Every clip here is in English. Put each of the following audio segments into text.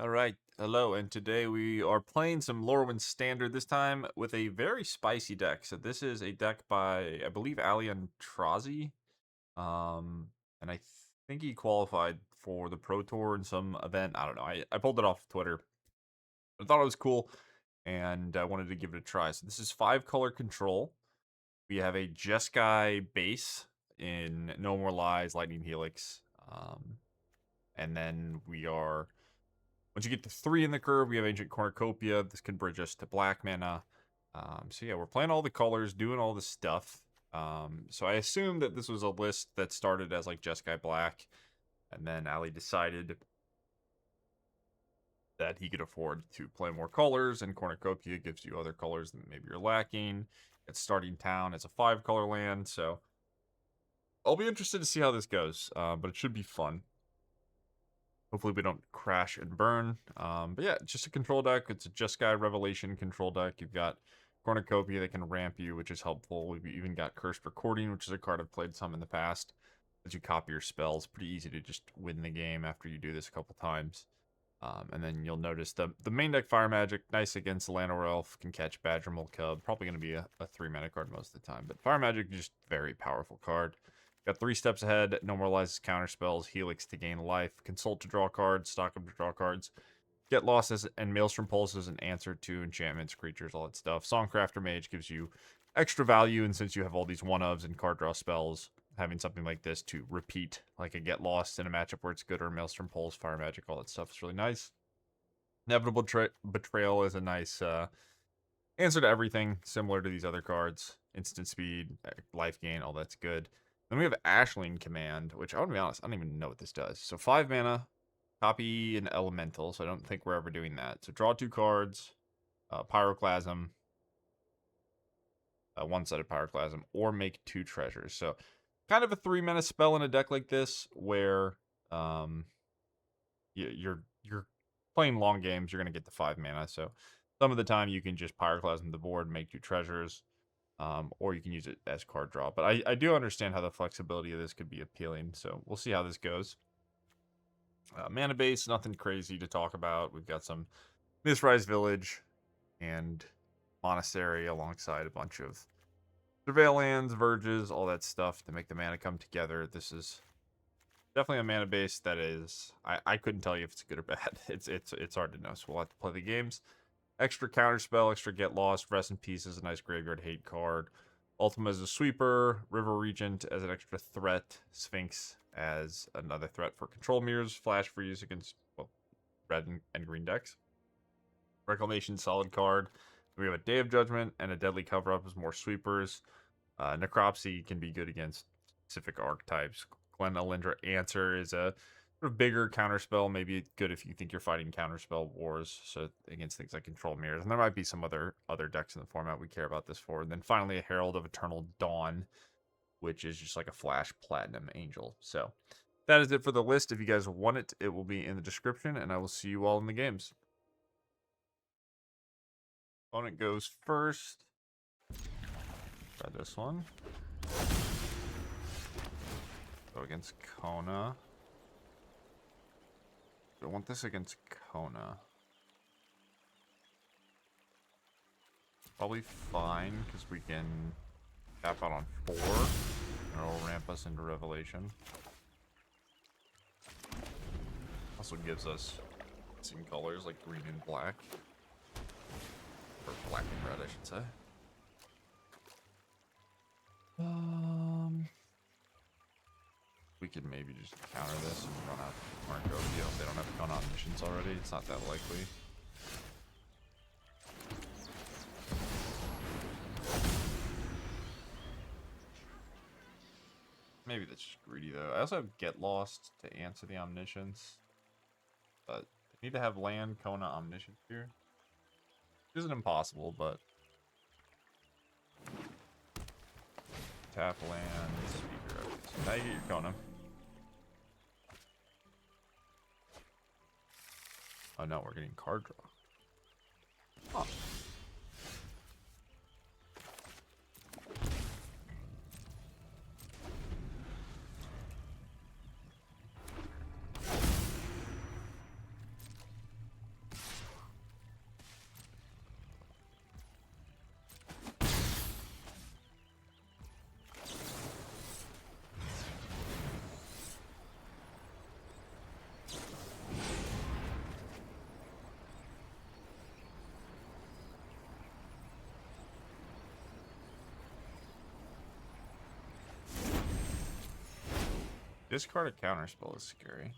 Alright, hello, and today we are playing some Lorwyn Standard, this time with a very spicy deck. So this is a deck by, I believe, Alian Trazi, and I think he qualified for the Pro Tour in some event. I don't know, I pulled it off of Twitter. I thought it was cool, and I wanted to give it a try. So this is 5-color control. We have a Jeskai base in No More Lies, Lightning Helix, and then we are... Once you get to 3 in the curve, we have Ancient Cornucopia. This can bridge us to black mana. So yeah, we're playing all the colors, doing all the stuff. So I assume that this was a list that started as like Jeskai Black, and then Ali decided that he could afford to play more colors, and Cornucopia gives you other colors that maybe you're lacking. It's starting town as a 5-color land, so I'll be interested to see how this goes, but it should be fun. Hopefully we don't crash and burn. But yeah, just a control deck. It's a Jeskai Revelation control deck. You've got Cornucopia that can ramp you, which is helpful. We've even got Cursed Recording, which is a card I've played some in the past. As you copy your spells, pretty easy to just win the game after you do this a couple times. And then you'll notice the main deck Fire Magic, nice against Llanowar Elf, can catch Badgermole Cub. Probably going to be a 3-mana card most of the time. But Fire Magic is just very powerful card. Got 3 steps ahead, No More Lies counter spells, Helix to gain life, Consult to draw cards, Stock up to draw cards, Get Lost and Maelstrom Pulse as an answer to enchantments, creatures, all that stuff. Songcrafter Mage gives you extra value, and since you have all these 1-ofs and card draw spells, having something like this to repeat, like a Get Lost in a matchup where it's good, or Maelstrom Pulse, Fire Magic, all that stuff is really nice. Inevitable Betrayal is a nice answer to everything, similar to these other cards. Instant speed, life gain, all that's good. Then we have Ashling Command, which I want to be honest, I don't even know what this does. So 5 mana, copy an elemental, so I don't think we're ever doing that. So draw 2 cards, Pyroclasm, 1 set of Pyroclasm, or make 2 treasures. So kind of a 3-mana spell in a deck like this, where you're playing long games, you're going to get the 5 mana. So some of the time you can just Pyroclasm the board, make 2 treasures. Or you can use it as card draw. But I do understand how the flexibility of this could be appealing, so we'll see how this goes. Mana base, nothing crazy to talk about. We've got some Mistrise Village and Monastery alongside a bunch of Surveillance, Verges, all that stuff to make the mana come together. This is definitely a mana base that is... I couldn't tell you if it's good or bad. It's hard to know, so we'll have to play the games. Extra counterspell, extra Get Lost, Rest in Peace is a nice graveyard hate card. Ultima as a sweeper, River Regent as an extra threat, Sphinx as another threat for control mirrors, flash freeze against red and green decks. Reclamation, solid card. We have a Day of Judgment and a Deadly Cover-Up as more sweepers. Necropsy can be good against specific archetypes. Glen Elendra Answer is a bigger counterspell, maybe good if you think you're fighting counterspell wars, so against things like control mirrors. And there might be some other decks in the format we care about this for. And then finally a Herald of Eternal Dawn, which is just like a flash platinum angel. So that is it for the list. If you guys want it, it will be in the description, and I will see you all in the games. Opponent goes first. Try this one. Go against Kona. I want this against Kona. Probably fine, because we can tap out on 4. And it'll ramp us into Revelation. Also gives us missing colors like green and black. Or black and red, I should say. We could maybe just counter this and run out Cornucopia if they don't have a ton of omniscience already. It's not that likely. Maybe that's just greedy though. I also have Get Lost to answer the omniscience. But I need to have land, Kona, omniscience here. It isn't impossible, but tap land, speaker. Okay, so now you get your Kona. Oh no, we're getting card draw. Oh. Discard a counterspell is scary.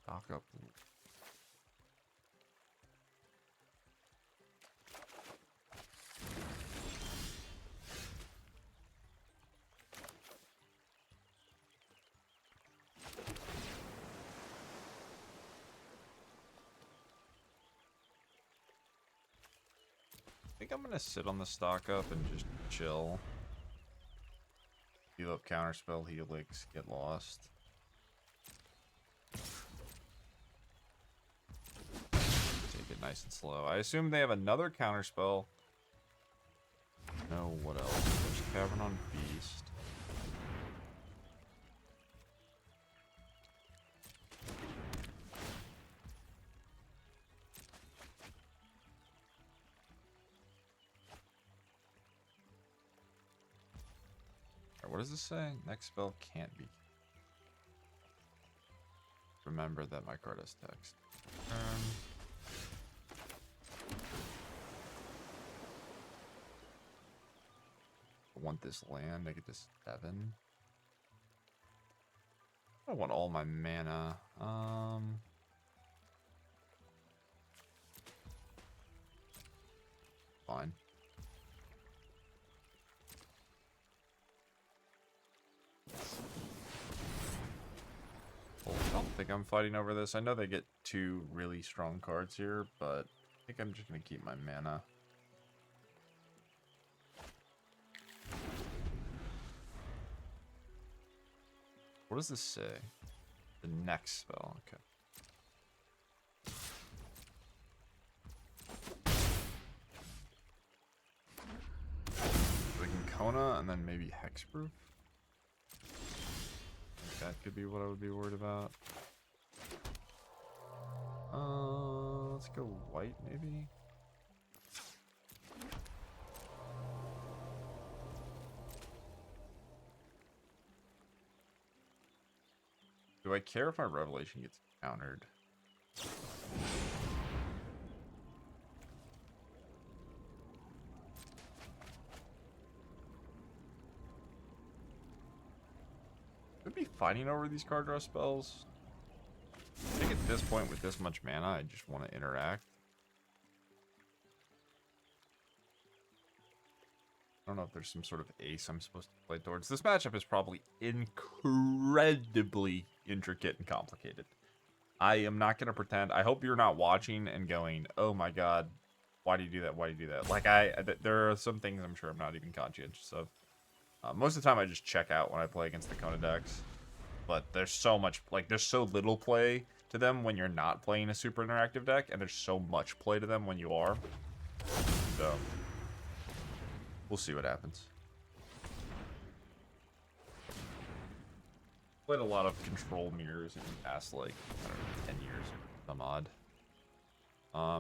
Stock up. I think I'm gonna sit on the stock up and just chill. Heal up counterspell, helix, get lost. Take it nice and slow. I assume they have another counterspell. No, what else? There's Cavern on Beast. What does this say? Next spell can't be. Remember that my card has text. I want this land. I get this 7. I want all my mana. Fine. I don't think I'm fighting over this. I know they get 2 really strong cards here, but I think I'm just going to keep my mana. What does this say? The next spell. Okay. So we can Kona and then maybe Hexproof. That could be what I would be worried about. Let's go white, maybe. Do I care if my Revelation gets countered? Could be fighting over these card draw spells. I think at this point with this much mana, I just want to interact. I don't know if there's some sort of ace I'm supposed to play towards. This matchup is probably incredibly intricate and complicated. I am not going to pretend. I hope you're not watching and going, oh my god, why do you do that? Why do you do that? Like, there are some things I'm sure I'm not even conscientious of. Most of the time I just check out when I play against the Kona decks. But there's so much, like, there's so little play to them when you're not playing a super interactive deck, and there's so much play to them when you are. So, we'll see what happens. Played a lot of control mirrors in the past, like, I don't know, 10 years or some odd.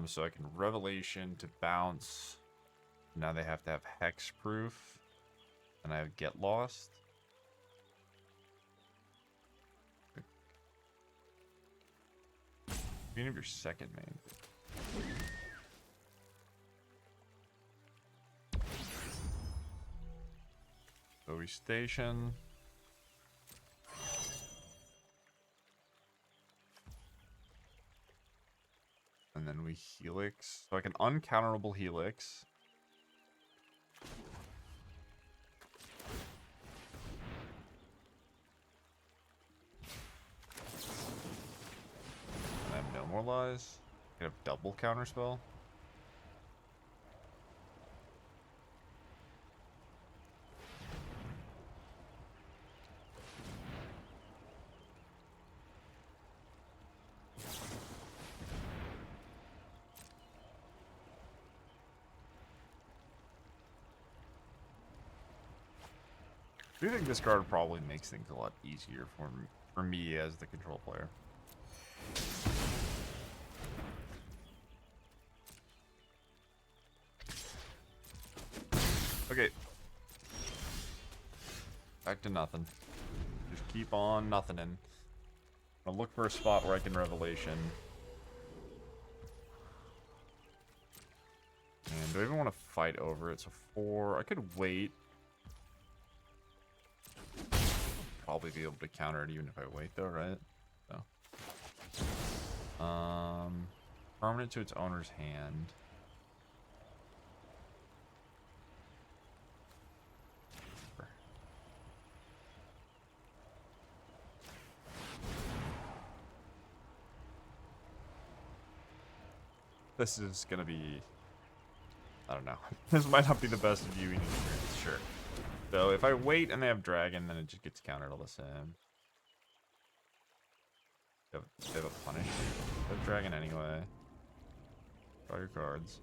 So I can Revelation to bounce. Now they have to have Hexproof. And I have Get Lost. Beginning of your second main. So we station. And then we Helix. So I can uncounterable Helix. And I have no more lies. I have double counterspell. I do think this card probably makes things a lot easier for me as the control player. Okay. Back to nothing. Just keep on nothing-ing. I'll look for a spot where I can Revelation. And do I even want to fight over it? So 4. I could wait. probably be able to counter it even if I wait though, right? So. Permanent to its owner's hand. This is gonna be, I don't know. This might not be the best viewing experience, sure. So if I wait and they have dragon, then it just gets countered all the same. They have a punish. They have dragon anyway. Draw your cards.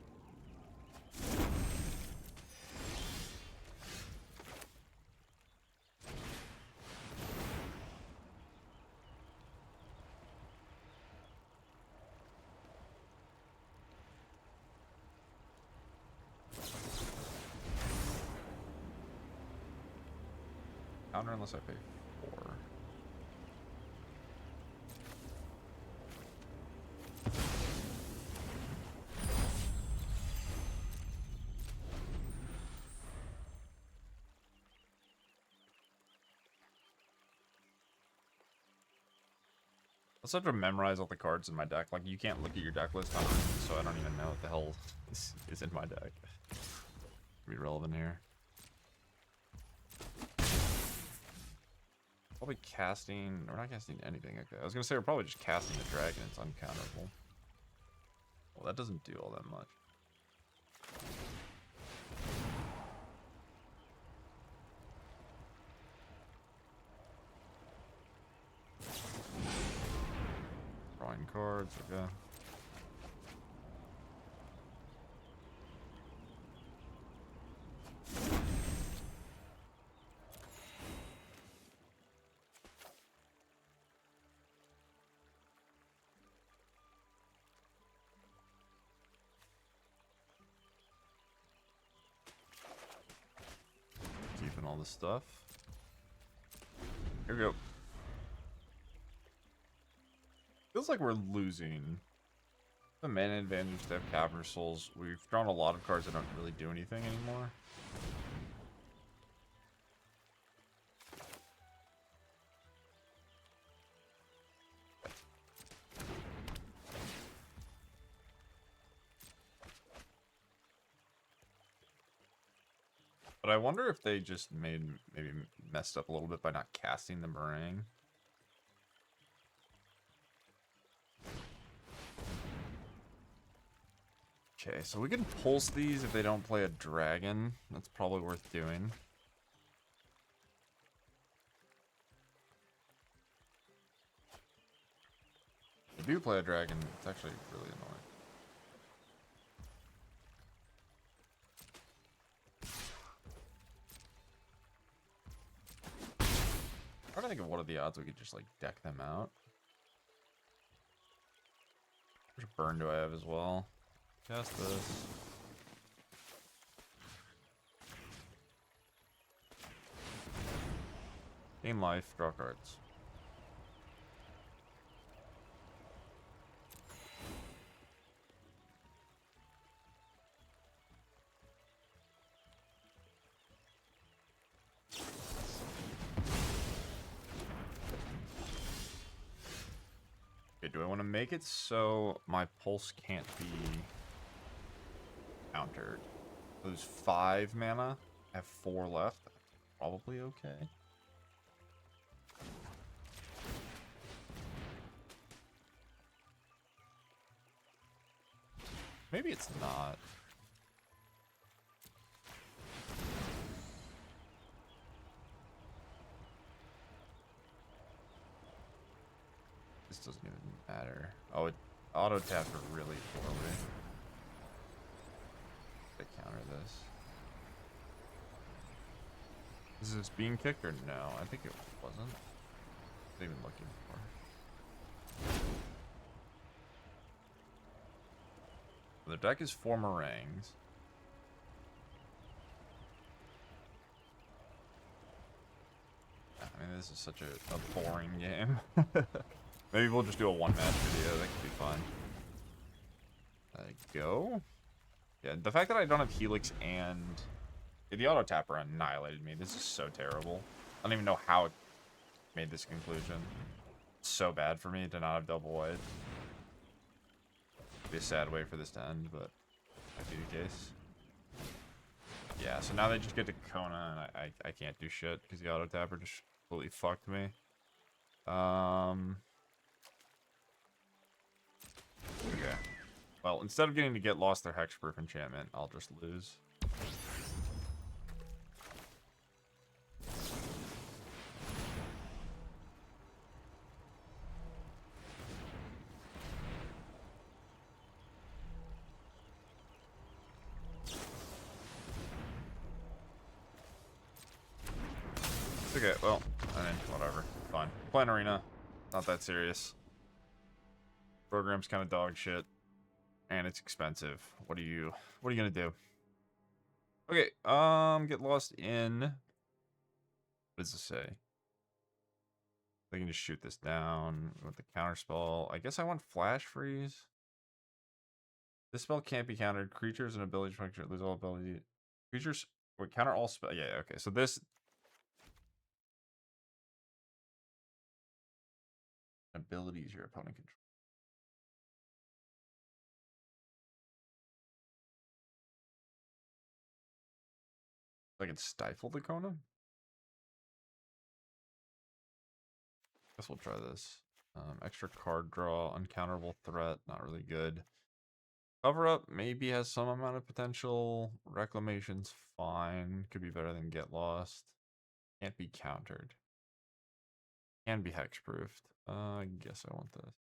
Counter unless I pay 4. I also have to memorize all the cards in my deck. Like, you can't look at your deck list on it, so I don't even know what the hell is in my deck. Be relevant here. Probably casting. We're not casting anything. Okay, I was gonna say we're probably just casting the dragon. It's uncounterable. Well, that doesn't do all that much. Drawing cards. Okay. All this stuff. Here we go. Feels like we're losing. The mana advantage to have Cavern Souls. We've drawn a lot of cards that don't really do anything anymore. But I wonder if they just maybe messed up a little bit by not casting the meringue. Okay, so we can pulse these if they don't play a dragon. That's probably worth doing. If they do play a dragon, it's actually really annoying. I'm trying to think of what are the odds we could just like deck them out. How much burn do I have as well? Cast this. Gain life, draw cards. Do I want to make it so my pulse can't be countered? Lose 5 mana. I have 4 left. Probably okay. Maybe it's not. This doesn't even matter. Oh, it auto tapped really poorly. They counter this. Is this being kicked or no? I think it wasn't. What even looking for? The deck is 4 meringues. I mean, this is such a boring game. Maybe we'll just do a 1-match video. That could be fun. Go. Yeah, the fact that I don't have Helix and the auto tapper annihilated me. This is so terrible. I don't even know how made this conclusion. It's so bad for me to not have double white. It'd be a sad way for this to end, but might be the case. Yeah, so now they just get to Kona, and I can't do shit because the auto tapper just completely fucked me. Okay. Well, instead of getting to get lost their hexproof enchantment, I'll just lose. Okay, well, I mean, whatever. Fine. Playing arena. Not that serious. Program's kind of dog shit. And it's expensive. What are you gonna do? Okay, get lost in... What does this say? I can just shoot this down with the counter spell. I guess I want Flash Freeze. This spell can't be countered. Creatures and ability function lose all ability. Creatures... Wait, counter all spell... Yeah, okay. So this... Abilities your opponent controls. I can stifle the Kona? Guess we'll try this. Extra card draw, uncounterable threat, not really good. Cover up maybe has some amount of potential. Reclamation's fine. Could be better than Get Lost. Can't be countered. Can be hexproofed. I guess I want this.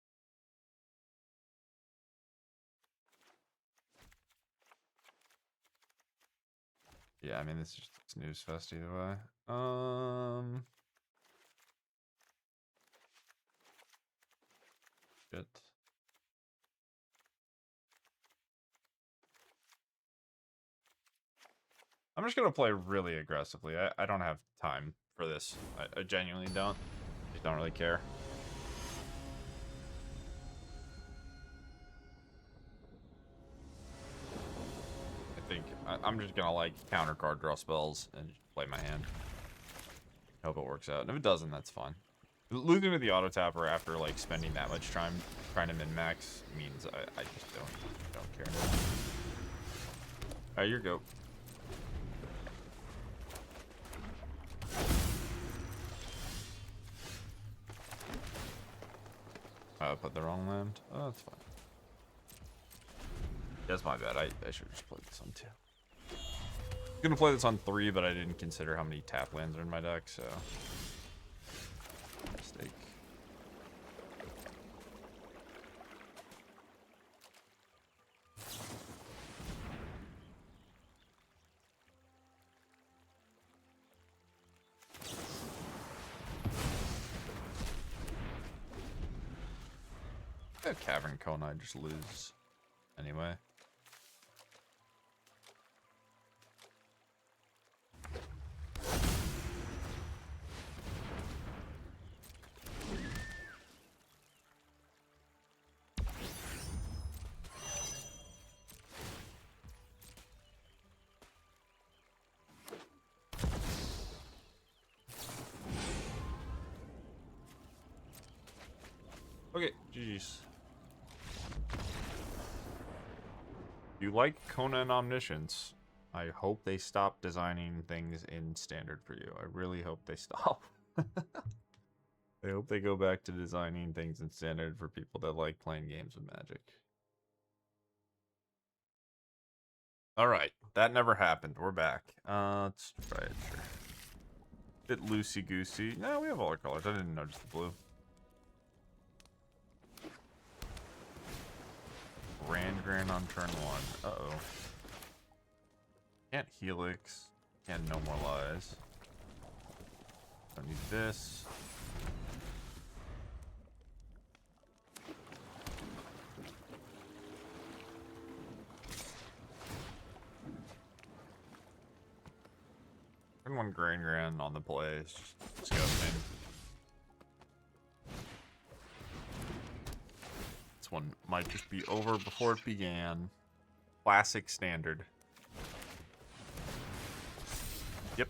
Yeah, I mean, this is just a snooze fest either way. Shit. I'm just gonna play really aggressively. I don't have time for this. I genuinely don't. I don't really care. I'm just gonna like counter card draw spells and just play my hand. Hope it works out. And if it doesn't, that's fine. Losing to the auto tapper after like spending that much time trying to min max means I just don't care. Alright, your go. I put the wrong land. Oh, that's fine. That's my bad. I should just play this on 2. I'm gonna play this on 3, but I didn't consider how many tap lands are in my deck, so mistake. That Cavern Kona, I just lose anyway. Okay, GG's. You like Kona and Omniscience. I hope they stop designing things in Standard for you. I really hope they stop. I hope they go back to designing things in Standard for people that like playing games with Magic. Alright, that never happened. We're back. Let's try it, sure. Bit loosey-goosey. No, we have all our colors. I didn't notice the blue. Grand on turn 1. Uh-oh. Can't Helix. Can't No More Lies. Don't need this. Turn 1 Grand on the play is just disgusting. This one might just be over before it began. Classic Standard. Yep.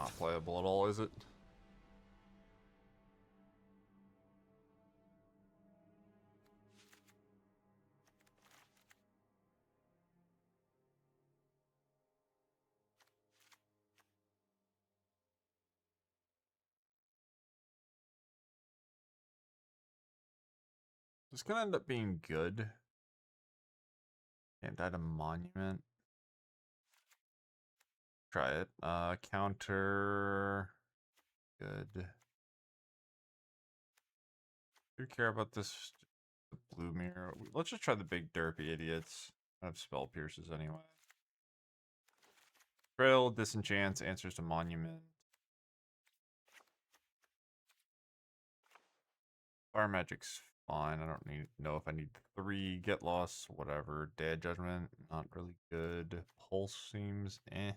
not playable at all, is it? It's gonna end up being good. Can't add a monument. Try it. Counter. Good. Do you care about this? The blue mirror. Let's just try the big derpy idiots. I have spell pierces anyway. Trail, disenchants, answers to monument. Fire magic's fine. I don't know if I need 3. Get lost, whatever. Dead judgment, not really good. Pulse seems eh.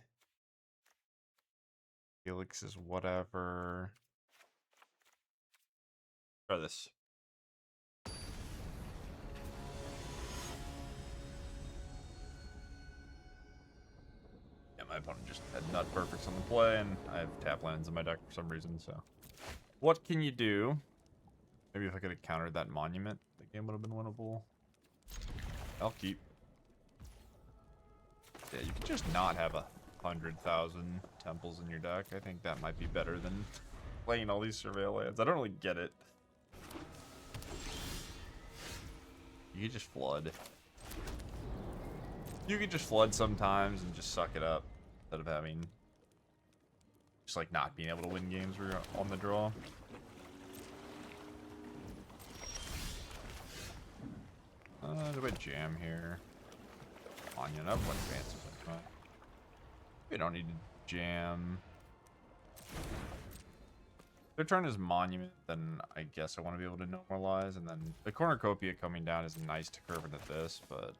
Helix is whatever. Try this. Yeah, my opponent just had nut perfects on the play, and I have tap lands in my deck for some reason, so. What can you do? Maybe if I could have countered that monument, the game would have been winnable. I'll keep. Yeah, you could just not have 100,000 temples in your deck. I think that might be better than playing all these surveil lands. I don't really get it. You could just flood. You could just flood sometimes and just suck it up instead of having just like not being able to win games where you're on the draw. Do I jam here? Onion, I have one advances. We don't need to jam. If their turn is monument, then I guess I want to be able to normalize, and then the cornucopia coming down is nice to curve into this, but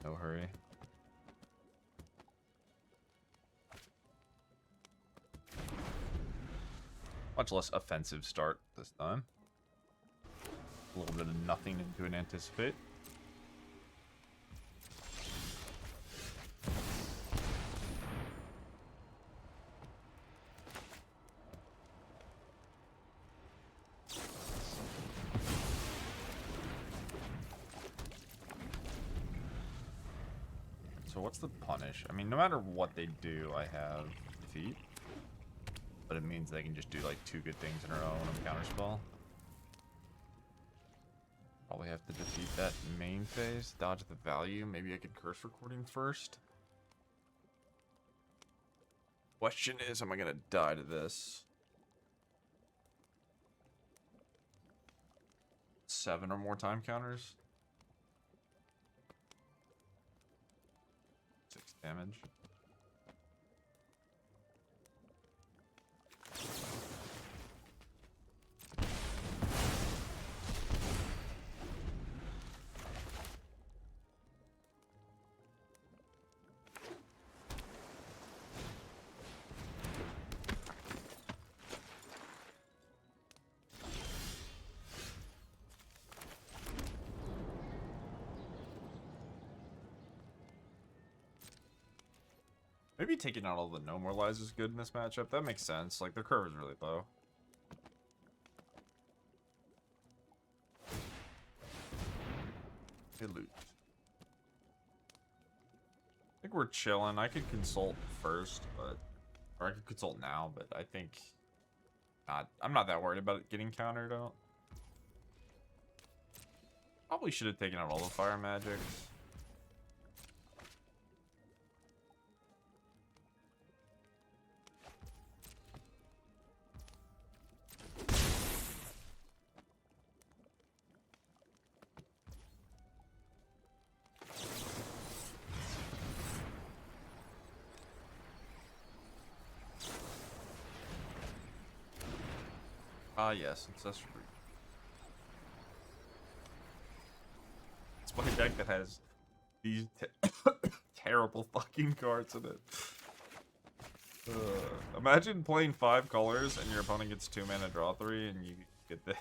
no hurry. Much less offensive start this time. A little bit of nothing into an anticipate. So what's the punish? I mean, no matter what they do, I have defeat. But it means they can just do like 2 good things in a row and counterspell. Probably have to defeat that main phase, dodge the value. Maybe I could curse recording first. Question is, am I gonna die to this? 7 or more time counters. 6 damage. Maybe taking out all the normalize is good in this matchup. That makes sense. Like, their curve is really low. Hey, loot. I think we're chilling. I could consult first, but... Or I could consult now, but I think... I'm not that worried about it getting countered out. Probably should have taken out all the fire magics. Ah, yes, Ancestral Root. It's my deck that has these terrible fucking cards in it. Imagine playing 5 colors and your opponent gets 2 mana, draw 3, and you get the...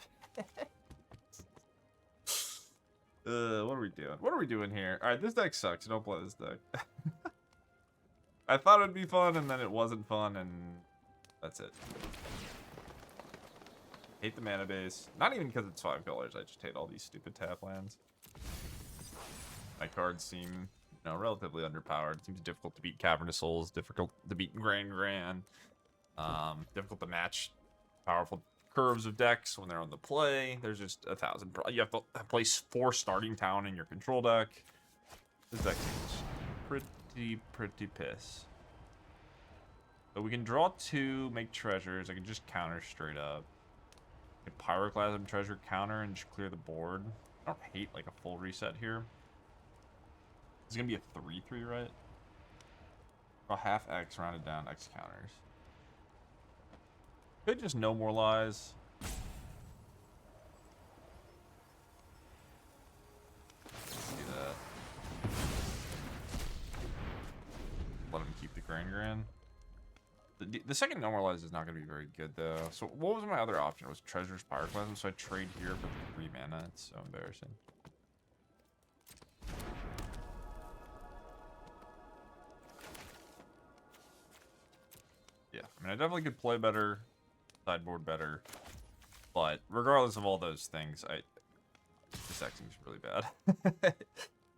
what are we doing? What are we doing here? Alright, this deck sucks. Don't play this deck. I thought it'd be fun, and then it wasn't fun, and that's it. Hate the mana base. Not even because it's 5 colors. I just hate all these stupid tap lands. My cards seem, relatively underpowered. It seems difficult to beat Cavernous Souls, difficult to beat Grand Grand. Difficult to match powerful curves of decks when they're on the play. There's just 1,000. You have to place 4 starting town in your control deck. This deck seems pretty piss. So we can draw 2, make treasures. I can just counter straight up. Pyroclasm treasure counter and just clear the board. I don't hate like a full reset here. It's gonna be a 3/3, right? Draw half X, rounded down, X counters. Could just no more lies. Let's see that. Let him keep the Grand. The second normalize is not going to be very good, though. So what was my other option? It was Treasures Pyroclasm, so I trade here for the 3 mana. It's so embarrassing. Yeah, I mean, I definitely could play better, sideboard better, but regardless of all those things, this deck seems really bad.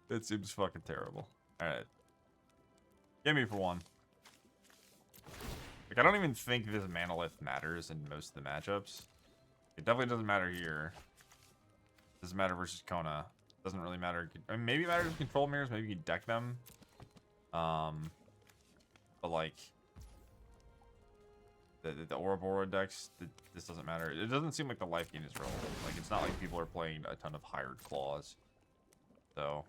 It seems fucking terrible. Alright. Give me for one. Like, I don't even think this Manolith matters in most of the matchups. It definitely doesn't matter here. Doesn't matter versus Kona. Doesn't really matter. I mean, maybe it matters with control mirrors. Maybe you can deck them. But like the Ouroboros decks, this doesn't matter. It doesn't seem like the life gain is relevant. Like, it's not like people are playing a ton of hired claws. So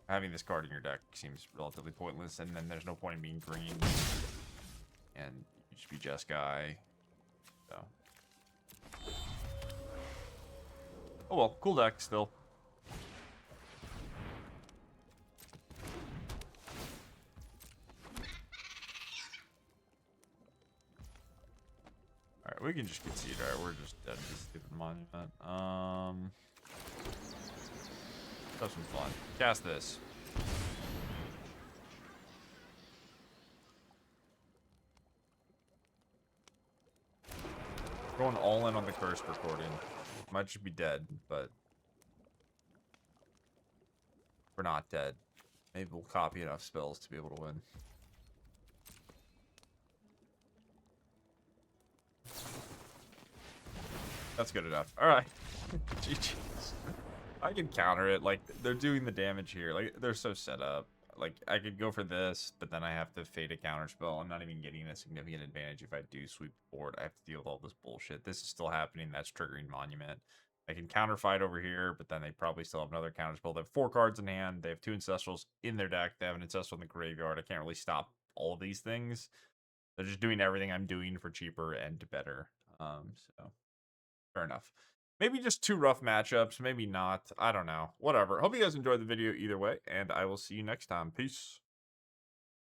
having this card in your deck seems relatively pointless, and then there's no point in being green. And you should be Jeskai. So. Oh well, cool deck still. Alright, we can just concede. Alright, we're just dead to this stupid monument. Have some fun. Cast this. Going all in on the curse recording. Might just be dead, but we're not dead. Maybe we'll copy enough spells to be able to win. That's good enough. Alright. GG's. I can counter it. Like, they're doing the damage here. Like, they're so set up. Like, I could go for this, but then I have to fade a counterspell. I'm not even getting a significant advantage if I do sweep the board. I have to deal with all this bullshit. This is still happening. That's triggering Monument. I can counterfight over here, but then they probably still have another counterspell. They have 4 cards in hand. They have 2 Ancestrals in their deck. They have an Ancestral in the graveyard. I can't really stop all of these things. They're just doing everything I'm doing for cheaper and better. So, fair enough. Maybe just 2 rough matchups. Maybe not. I don't know. Whatever. Hope you guys enjoyed the video either way, and I will see you next time. Peace.